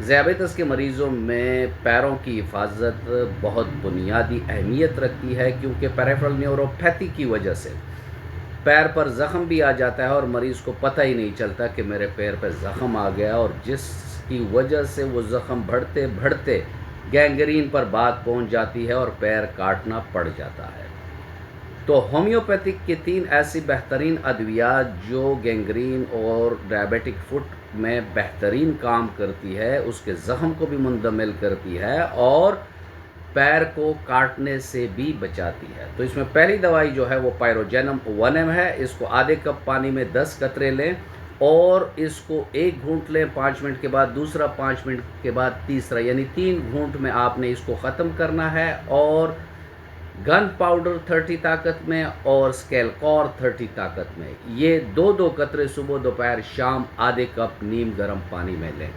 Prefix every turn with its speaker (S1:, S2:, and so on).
S1: ذیابیطس کے مریضوں میں پیروں کی حفاظت بہت بنیادی اہمیت رکھتی ہے، کیونکہ پیریفرل نیوروپیتھی کی وجہ سے پیر پر زخم بھی آ جاتا ہے اور مریض کو پتہ ہی نہیں چلتا کہ میرے پیر پہ زخم آ گیا، اور جس کی وجہ سے وہ زخم بڑھتے بڑھتے گینگرین پر بات پہنچ جاتی ہے اور پیر کاٹنا پڑ جاتا ہے۔ تو ہومیوپیتھک کی 3 ایسی بہترین ادویات جو گینگرین اور ڈائبیٹک فٹ میں بہترین کام کرتی ہے، اس کے زخم کو بھی منجمد کرتی ہے اور پیر کو کاٹنے سے بھی بچاتی ہے۔ تو اس میں پہلی دوائی جو ہے وہ پائروجینم 1 ہے، اس کو آدھے کپ پانی میں 10 قطرے لیں اور اس کو 1 گھونٹ لیں، 5 منٹ کے بعد دوسرا، 5 منٹ کے بعد تیسرا، یعنی 3 گھونٹ میں آپ نے اس کو ختم کرنا ہے۔ اور گن پاؤڈر 30 طاقت میں اور سکیلکور 30 طاقت میں، یہ 2 قطرے صبح دوپہر شام آدھے کپ نیم گرم پانی میں لیں۔